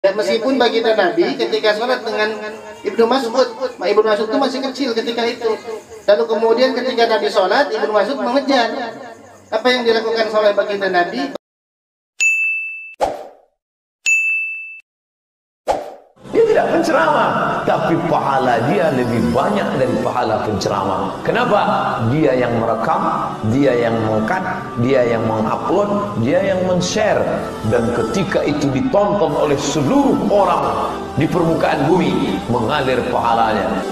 Ya, meskipun baginda Nabi ketika sholat dengan Ibnu Mas'ud, Ibnu Mas'ud itu masih kecil ketika itu. Lalu kemudian ketika Nabi sholat, Ibnu Mas'ud mengejar. Apa yang dilakukan oleh baginda Nabi? Dia tidak penceramah, tapi pahala dia lebih banyak dari pahala penceramah. Kenapa? Dia yang merekam, dia yang mengangkat, dia yang mengupload, dia yang men-share. Dan ketika itu ditonton oleh seluruh orang di permukaan bumi, mengalir pahalanya.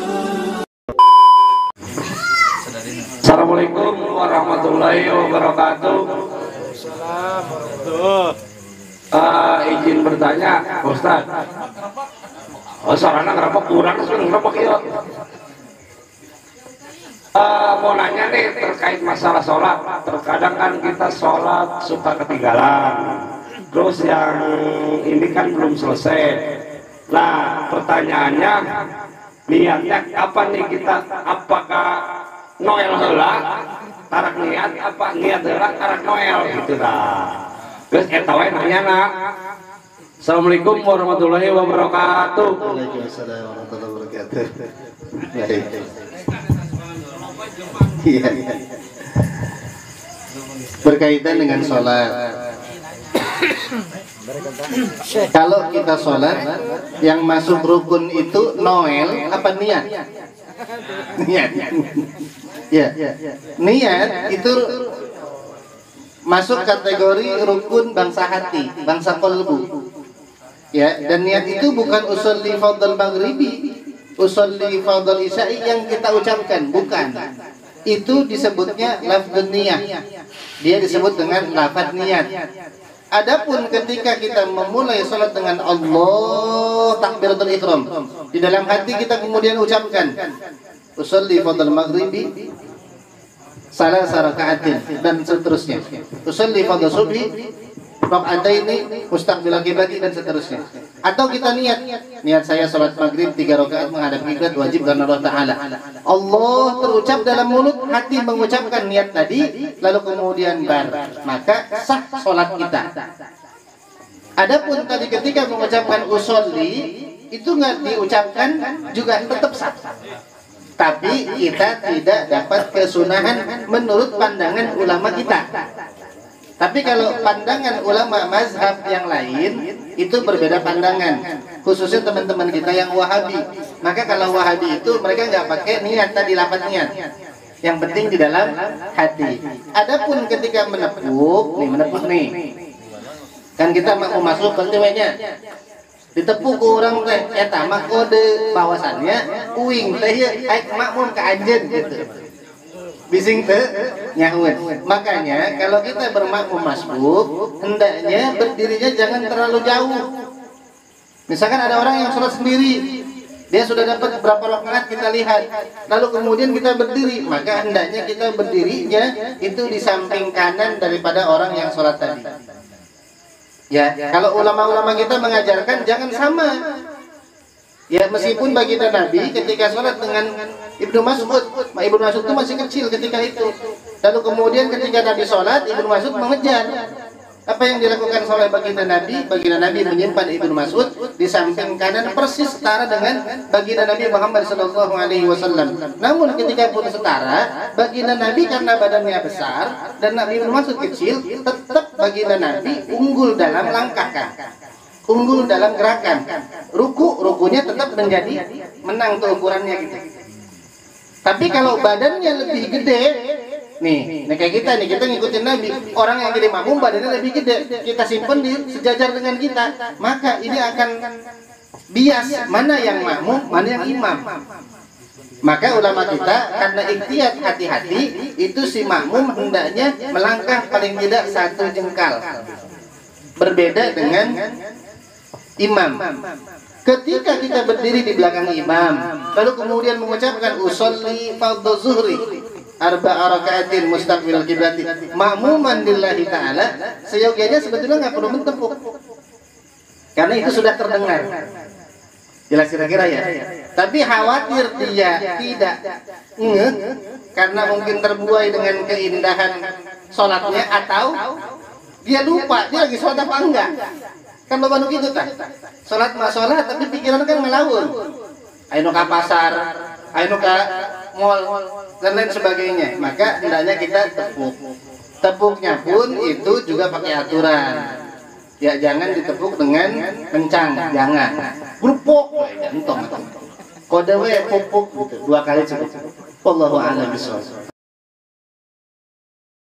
Assalamualaikum warahmatullahi wabarakatuh. Izin bertanya, Ustaz. Soalnya kenapa kurang sih? Kenapa gitu? Mau nanya nih terkait masalah sholat. Terkadang kan kita sholat suka ketinggalan. Terus yang ini kan belum selesai. Nah, pertanyaannya, niatnya apa nih kita? Apakah Noel heula tarak niat apa niat heula tarak Noel gitu dah. Terus eta wae nanyana. Assalamualaikum warahmatullahi wabarakatuh. Waalaikumsalam warahmatullahi wabarakatuh. Baik. Iya. Berkaitan dengan sholat. Kalau kita sholat, yang masuk rukun itu Noel apa niat? Niat. Ya, niat itu masuk kategori rukun bangsa hati, bangsa kolbu. Ya, dan niat itu bukan usolli fardal maghribi, usolli fardal isya'i yang kita ucapkan, bukan. Itu disebutnya lafdzun niyah. Dia disebut dengan lafaz niat. Adapun ketika kita memulai salat dengan Allah takbiratul ihram, di dalam hati kita kemudian ucapkan usolli fardal maghribi salasa raka'atin dan seterusnya. Usolli fardal subhi raka'ataini mustaqbilal qiblati dan seterusnya. Atau kita niat saya salat maghrib 3 rakaat menghadap kiblat wajib karena Allah Taala. Allah terucap dalam mulut, hati mengucapkan niat tadi, lalu kemudian maka sah salat kita. Adapun tadi ketika mengucapkan usolli itu nggak diucapkan juga tetap sah. Tapi kita tidak dapat kesunahan menurut pandangan ulama kita. Tapi kalau pandangan ulama mazhab yang lain itu berbeda pandangan, khususnya teman-teman kita yang Wahabi. Maka kalau Wahabi itu mereka nggak pakai niat tadi, lafaz niat. Yang penting di dalam hati. Adapun ketika menepuk nih, kan kita mau masuk pertiwanya, ditepuk ke orang teh, eta mah kode bahwasannya uing teh aik makmum ke anjeun gitu. Bising teh nyahun. Makanya kalau kita bermakmum masbuk, hendaknya berdirinya jangan terlalu jauh. Misalkan ada orang yang sholat sendiri, dia sudah dapat berapa rakaat kita lihat, lalu kemudian kita berdiri, maka hendaknya kita berdirinya itu di samping kanan daripada orang yang sholat tadi. Ya, kalau ulama-ulama kita mengajarkan jangan sama. Ya, meskipun baginda Nabi ketika sholat dengan Ibnu Mas'ud, Ibnu Mas'ud itu masih kecil ketika itu. Lalu kemudian ketika Nabi sholat, Ibnu Mas'ud mengejar. Apa yang dilakukan oleh baginda Nabi? Baginda Nabi menyimpan Ibnu Mas'ud di samping kanan persis setara dengan baginda Nabi Muhammad SAW. Namun ketika pun setara, baginda Nabi karena badannya besar dan Nabi Ibnu Mas'ud kecil, tetap baginda Nabi unggul dalam langkah, unggul dalam gerakan. Rukunya tetap menjadi menang tuh ukurannya gitu. Tapi kalau badannya lebih gede, nih kayak kita ngikutin Nabi, orang yang jadi makmum badannya lebih gede, kita simpen di sejajar dengan kita, maka ini akan bias mana yang makmum, mana yang imam. Maka ulama kita karena ikhtiyat hati-hati, itu si makmum hendaknya melangkah paling tidak 1 jengkal. Berbeda dengan imam. Ketika kita berdiri di belakang imam, lalu kemudian mengucapkan usolli fardhu zuhri arba'a raka'atin mustaqbilal qiblati ma'muman lillahi ta'ala, seyogianya sebetulnya nggak perlu mentepuk, karena itu sudah terdengar. Jelas kira-kira ya. Tapi khawatir dia tidak ngeh karena mungkin terbuai dengan keindahan sholatnya, atau dia lupa dia lagi sholat apa enggak. Kan loba nu kitu tah. Salat mah salat tapi pikiran kan ngelamun. Anu ka pasar, anu ka mall dan lain sebagainya. Maka hendaknya kita tepuk. Tepuknya pun itu juga pakai aturan. Ya jangan ditepuk dengan kencang, jangan. Grupok, gantong. Kode we pupuk gitu, 2 kali cukup. Wallahu a'lam bishawab.